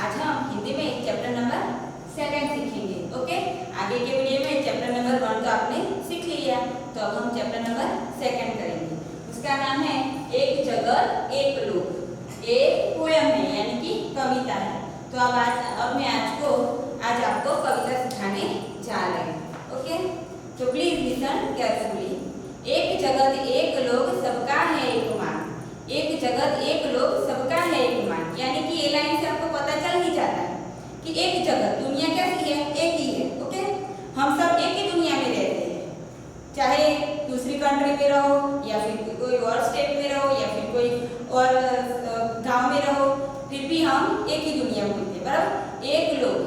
आज हम हिंदी में चैप्टर नंबर 2 सीखेंगे। ओके, आगे के वीडियो में चैप्टर नंबर 1 तो आपने सीख लिया, तो अब हम चैप्टर नंबर 2 करेंगे। उसका नाम है एक जगत एक लोक। एक पोयम है यानी कि कविता है। तो अब मैं आज आपको कविता सिखाने जा रही हूँ। ओके, तो प्लीज लिसन केयरफुली। एक जगत एक लोक सबका है एक मान। एक जगत एक लोक सबका है एक मान, यानी कि ये लाइन से आपको पता चल ही जाता है कि एक जगत, दुनिया कैसी है, एक ही है। ओके, हम सब एक ही दुनिया में रहते हैं, चाहे दूसरी कंट्री में रहो या फिर कोई और स्टेट में रहो या फिर कोई और गांव में रहो, फिर भी हम एक ही दुनिया में होते हैं। बराबर, एक लोग,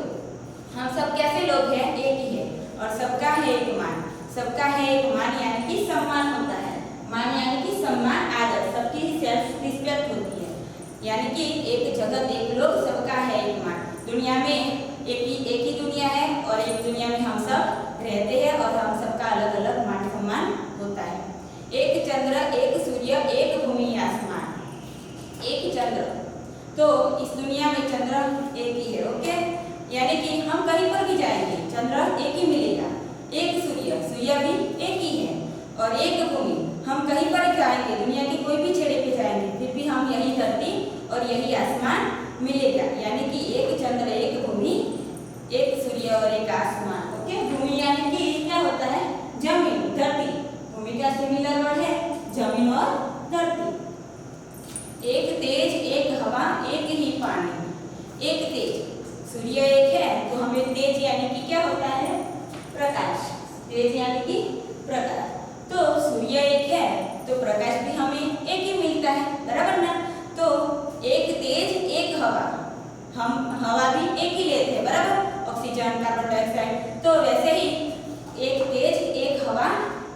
हम सब कैसे लोग हैं, एक ही है। और सबका है एक मान। सबका है एक मान यानी कि सम्मान होता है। मान यानी कि सम्मान, आदर, सबकी सेल्फ रिस्पेक्ट होती है। यानी कि एक जगत एक लोग सबका है एक मान। दुनिया में एक ही दुनिया है और एक दुनिया में हम सब रहते हैं और हम सबका अलग अलग मान सम्मान होता है। एक चंद्र एक सूर्य एक भूमि आसमान। एक चंद्र, तो इस दुनिया में चंद्र एक ही है। ओके, यानी कि हम कहीं पर भी जाएंगे चंद्र एक ही मिलेगा। एक सूर्य, सूर्य भी एक ही है। और एक भूमि, हम कहीं पर जाएंगे, दुनिया के कोई भी छेड़े पे जाएंगे, फिर भी हम यही धरती और यही आसमान मिलेगा। यानी कि एक चंद्र एक भूमि एक सूर्य और एक आसमान। ओके, भूमि यानी कि क्या होता है, जमीन, धरती। भूमि का सिमिलर वर्ड है जमीन और धरती। एक तेज एक हवा एक ही पानी। एक तेज, सूर्य एक है तो हमें तेज यानी कि क्या होता है, प्रकाश। तेज यानी कि प्रकाश, तो सूर्य एक है तो प्रकाश भी हमें एक ही मिलता है। बराबर ना। तो एक तेज एक हवा, हम हवा भी एक ही लेते हैं। बराबर, ऑक्सीजन कार्बन डाइऑक्साइड। तो वैसे ही एक तेज एक हवा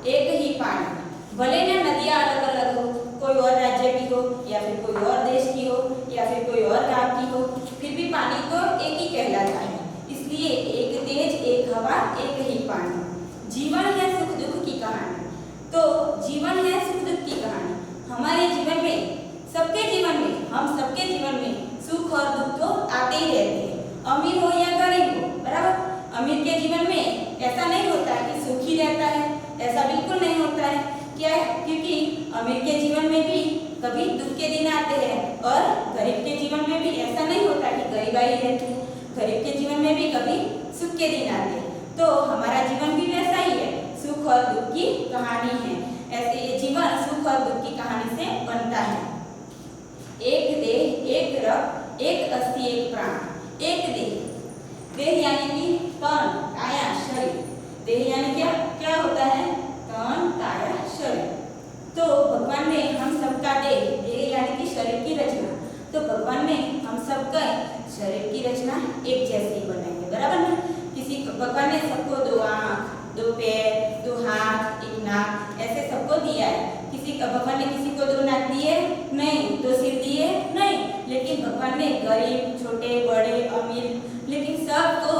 एक ही पानी। भले ना नदियाँ अलग अलग हो, कोई और राज्य की हो या फिर कोई और देश की हो या फिर कोई और गांव की हो, फिर भी पानी तो एक ही कहलाता है। इसलिए एक तेज एक हवा एक ही पानी। जीवन है सुख दुख की कहानी। तो जीवन है सुख दुख की कहानी। हमारे जीवन में, सबके जीवन में, हम सबके जीवन में सुख और दुख तो आते ही रहते हैं, अमीर हो या गरीब हो। बराबर, अमीर के जीवन में ऐसा नहीं होता है कि सुख ही रहता है, ऐसा बिल्कुल नहीं होता है। क्या है, क्योंकि अमीर के जीवन में भी कभी दुख के दिन आते हैं और गरीब के जीवन में भी ऐसा नहीं होता कि गरीबाई रहती है। गरीब के जीवन में भी कभी सुख के दिन आते हैं। तो हमारा जीवन भी वैसा ही है, सुख और दुख की कहानी है। ऐसे ये जीवन सुख और दुख की कहानी से बनता है। एक देह एक रक्त एक अस्थि एक प्राण। एक देह, देह यानी कि तन काया शरीर। देह यानी क्या होता है, तन काया शरीर। तो भगवान ने हम सबका देह यानी कि शरीर की रचना, तो भगवान ने हम सबका शरीर की रचना एक जैसी बनाई है। बराबर ना। भगवान ने सबको दो आँख, दो पैर, दो हाथ, एक नाक, ऐसे सबको दिया है। भगवान ने किसी को दो नाक दिए नहीं, दो सिर दिए नहीं, लेकिन भगवान ने गरीब छोटे बड़े अमीर, लेकिन सबको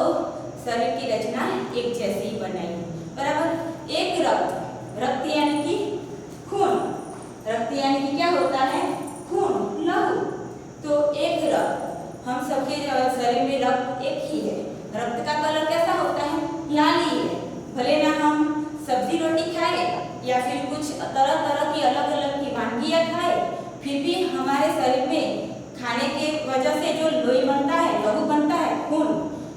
शरीर की रचना एक जैसी बनाई। बराबर। एक रक्त, रक्त यानी कि खून। रक्त यानी कि क्या होता है, खून, लहू। तो एक रक्त, हम सबके शरीर में रक्त एक ही है। रक्त का कलर कैसा होता है, लाली है। भले ना हम सब्जी रोटी खाए या फिर कुछ तरह तरह की अलग अलग की वानगियाँ खाए, फिर भी हमारे शरीर में खाने के वजह से जो लोई बनता है, लहू बनता है, खून,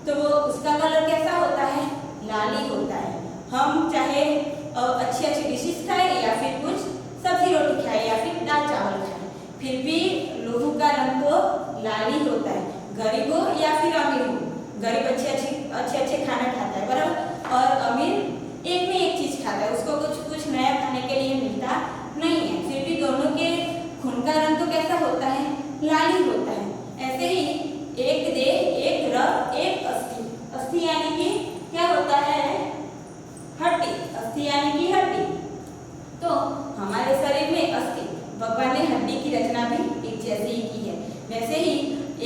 तो वो उसका कलर कैसा होता है, लाली होता है। हम चाहे अच्छी अच्छी डिशेस खाए या फिर कुछ सब्जी रोटी खाए या फिर दाल चावल खाए, फिर भी लहू का रंग तो लाली होता है। गरीब हो या फिर अमीर हो, गरीब अच्छे खाना खाता है। बराबर, और अमीर एक में एक चीज खाता है, उसको कुछ नया खाने के लिए मिलता नहीं है, फिर भी दोनों के खून का रंग तो कैसा होता है, लाली होता है। ऐसे ही एक देह एक रक्त एक अस्थि। अस्थि यानी कि क्या होता है, हड्डी। अस्थि यानी कि हड्डी। तो हमारे शरीर में अस्थि, भगवान ने हड्डी की रचना भी एक जैसी ही की है। वैसे ही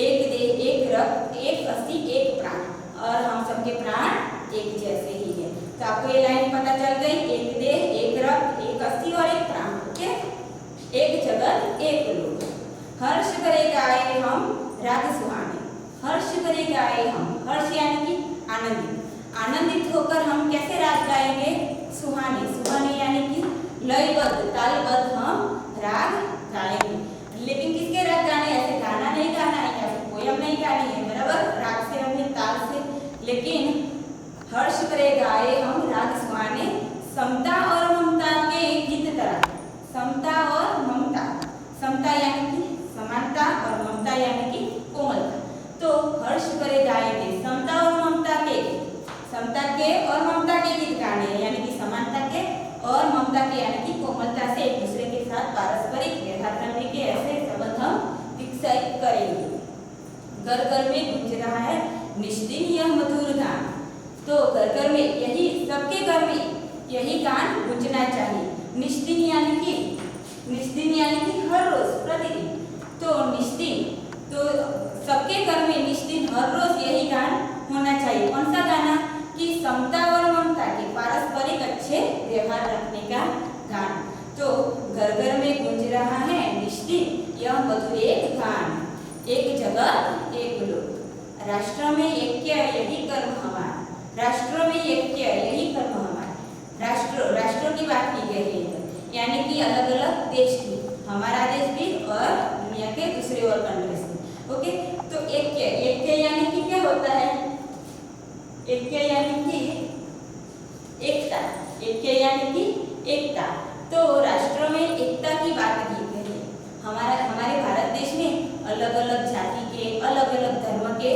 एक देह एक रक्त एक अस्थि एक प्राण, और हम सबके प्राण एक जैसे ही है। तो आपको ये लाइन पता चल गई, एक देह एक रक्त एक अस्थि और एक प्राण। ओके, एक जगत एक लोक। हर्ष करे गाए हम राग सुहाने। हर्ष करे गाए हम। हर्ष यानी कि आनंदित, आनंदित होकर हम कैसे राग गाएंगे? सुहाने, सुहाने यानी कि लयबद्ध तालबद्ध हम राग गाएंगे। लेकिन किसके राग गाने? ऐसे गाना नहीं गाना है या फिर पोयम नहीं गानी है, बराबर, राग से हमें ताल से। लेकिन हर्ष करे गाए हम राग सुहाने, समता और ममता के गीत तरह। समता और ममता, समता यानी कि समानता और ममता यानी कि कोमलता। तो हर्ष करे गाएंगे समता और ममता के, समता के और ममता के गीत गाने हैं, यानी कि समानता के और ममता के यानी कि कोमलता से एक दूसरे के साथ पारस्परिक व्यवहार करने के ऐसे संबंध हम विकसित करेंगे। घर घर में गूंज रहा है निष्दिन यह मधुर गान। तो घर घर में, यही सबके घर में यही गान गूंजना चाहिए। निष्दिन यानी कि, निष्दिन यानी कि हर रोज, प्रतिदिन। तो निष्दिन, तो सबके घर में निष्दिन हर रोज यही गान होना चाहिए। कौन सा गाना? कि समता और ममता के पारस्परिक अच्छे व्यवहार रखने का गान। तो घर घर में गूंज रहा है निष्दिन यह मधुर एक गान, एक जगत एक लोक, राष्ट्र में ऐक्य यही कर्म हमारा। राष्ट्रों में ऐक्य यही कर्म हमारा। राष्ट्रों की बात की गई है, यानी कि अलग अलग देश की, हमारा देश भी और दुनिया के दूसरे और कंट्रीज की। ओके, तो ऐक्य, ऐक्य यानी कि क्या होता है? ऐक्य यानी कि एकता, ऐक्य यानी कि एकता। तो राष्ट्रों में एकता की बात की गई है। हमारे भारत देश में अलग अलग जाति के, अलग अलग धर्म के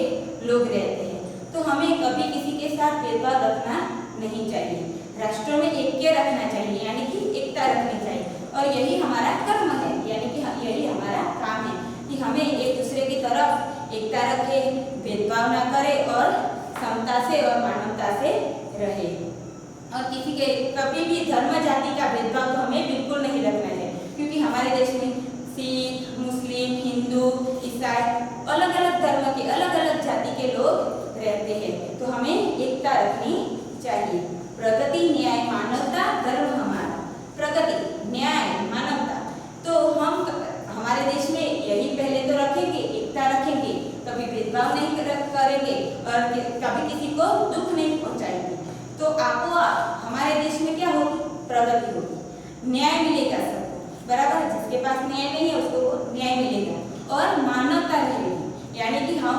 लोग रहते हैं, तो हमें कभी किसी के साथ भेदभाव रखना नहीं चाहिए। राष्ट्रों में ऐक्य रखना चाहिए, यानी कि एकता रखनी चाहिए, और यही हमारा कर्म है, यानी कि यही हमारा काम है कि हमें एक दूसरे की तरफ एकता रखे, भेदभाव ना करे और समता से और मानवता से रहे। और किसी के कभी भी धर्म जाति का भेदभाव तो हमें बिल्कुल नहीं रखना है, क्योंकि हमारे देश में सिख, मुस्लिम, हिंदू, ईसाई, अलग अलग धर्म के, अलग अलग जाति के लोग रहते हैं, तो हमें एकता रखनी चाहिए। प्रगति, न्याय, मानवता धर्म हमारा। प्रगति, न्याय, मानवता, तो हम हमारे देश में यही पहले तो रखेंगे, एकता रखेंगे, कभी भेदभाव नहीं करेंगे और कभी किसी को दुख नहीं पहुंचाएंगे, तो आपको हमारे देश में क्या होगी? प्रगति होगी, न्याय मिलेगा सबको, बराबर। जिसके पास न्याय नहीं है उसको न्याय मिलेगा, और मानवता रहेगी, यानी कि हम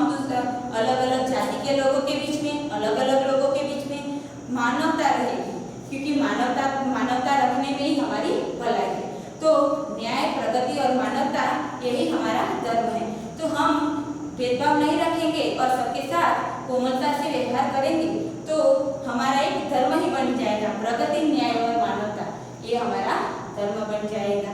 अलग अलग जाति के लोगों के बीच में, अलग अलग लोगों के बीच में मानवता रहेगी, क्योंकि मानवता रखने में ही हमारी भलाई है। तो न्याय, प्रगति और मानवता यही हमारा धर्म है। तो हम भेदभाव नहीं रखेंगे और सबके साथ कोमलता से व्यवहार करेंगे, तो हमारा एक धर्म ही बन जाएगा। प्रगति, न्याय और मानवता, ये हमारा धर्म बन जाएगा।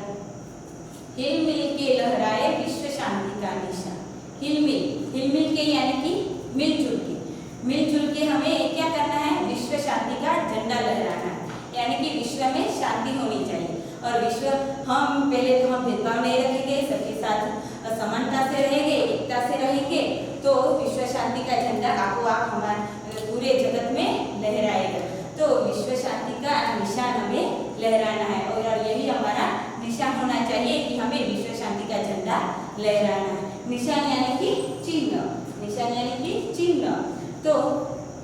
हिल मिल के लहराए विश्व शांति का निशान। हिल मिल के यानी कि मिलजुल के, मिलजुल के हमें क्या करना है? विश्व शांति का झंडा लहराना है, यानी कि विश्व में शांति होनी चाहिए। और विश्व, हम पहले तो हम भेदभाव नहीं रखेंगे, सबके साथ समानता से रहेंगे, एकता से रहेंगे, तो विश्व शांति का झंडा आपको आप हमारे पूरे जगत में लहराएगा। तो विश्व शांति का निशान हमें लहराना है, और यही हमारा निशान होना चाहिए कि हमें विश्व शांति का झंडा लहराना है। निशान यानी कि चिन्ह, निशान यानी कि चिन्ह। तो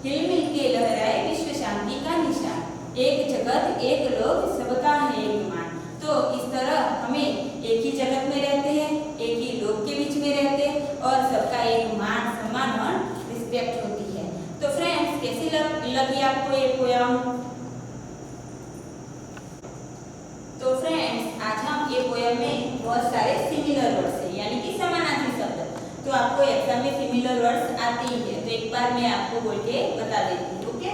हिल मिल के लहराए विश्व शांति का निशान, एक जगत एक लोग सबका है एक मान। तो इस तरह हमें एक ही जगत में रहते हैं, एक ही लोग के बीच में रहते हैं, और सबका एक मान, सम्मान और रिस्पेक्ट होती है। तो फ्रेंड्स, कैसी लगी आपको ये पोयम? तो फ्रेंड्स, आज हम ये पोयम में बहुत सारे सिमिलर वर्ड्स हैं, यानी कि समानार्थी शब्द, तो आपको एग्जाम में सिमिलर वर्ड्स आते ही है, तो एक बार मैं आपको बोल के बता देती हूँ। ओके,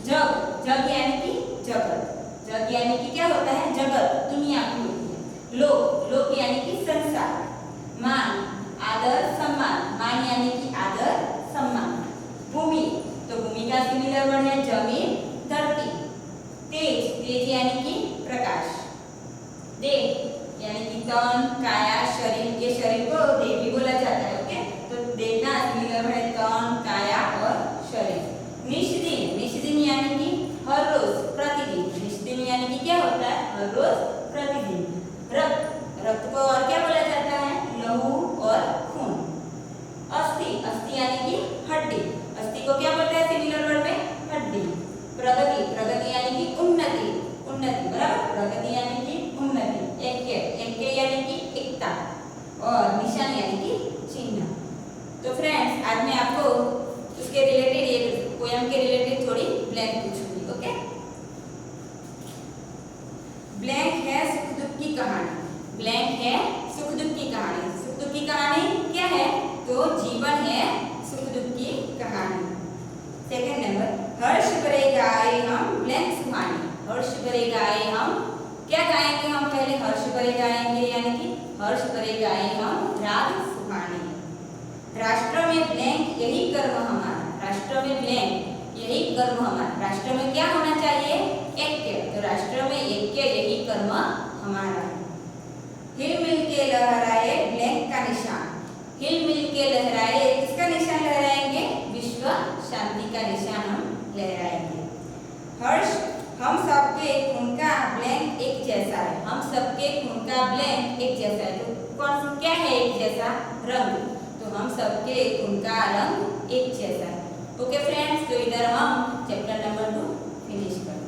जग, जग यानी कि जगत, जग यानी कि क्या होता है? जगत, दुनिया की होती है। लोक, लोक यानी कि संसार। मान, आदर, सम्मान, मान यानी कि आदर, सम्मान। भूमि, तो भूमि का सिमिलर वर्ड है जमीन, धरती। तेज, तेज यानी कि प्रकाश। देह यानी कि तन, काया, शरीर, ये शरीर को देह भी बोला जाता है। ओके, तो देह का सिमिलर वर्ड है तन, काया और शरीर। निष्दिन, निष्दिन यानी कि हर रोज, प्रतिदिन। निष्दिन यानी कि क्या होता है? हर रोज, प्रतिदिन। रक्त, रक्त को और क्या बोला जाता है? लहू और खून। अस्थि, अस्थि यानी कि को क्या बोलते हैं सिमिलर वर्ड में? हड्डी। प्रगति, प्रगति यानी कि उन्नति, उन्नति बराबर, प्रगति यानी कि उन्नति। ऐक्य, ऐक्य यानी कि एकता, और निशान यानी कि चिन्ह। तो फ्रेंड्स आज मैं आपको उसके रिलेटेड ये पोयम के रिलेटेड थोड़ी ब्लैंक पूछूंगी। ओके, ब्लैंक है सुख दुख की कहानी। ब्लैंक है सुख दुख की कहानी। सुख दुख की कहानी क्या है? तो जीवन है सुख दुख की कहानी। सेकंड नंबर, हर्ष भरे गाए हम ब्लैंक सुहानी। हर्ष भरे गाए हम, क्या गाएंगे हम? पहले हर्ष भरे गाएंगे, यानी कि हर्ष भरे गाए हम राग सुहानी। राष्ट्र में ब्लैंक यही कर्म हमारा। राष्ट्र में ब्लैंक यही कर्म हमारा। राष्ट्र में क्या होना चाहिए? ऐक्य। तो राष्ट्र में ऐक्य यही कर्म हमारा। हिल मिल के लहराए ब्लैंक का निशान। हिल मिल के लहराए, किसका निशान लहराएंगे? विश्व शांति का निशान हम लहराएंगे। हर्ष, हम सबके खून का ब्लैंक एक जैसा है। हम सबके खून का ब्लैंक एक जैसा है। तो कौन क्या है एक जैसा? रंग। तो हम सबके खून का रंग एक जैसा है। ओके फ्रेंड्स, तो इधर हम चैप्टर नंबर 2 फिनिश करते हैं।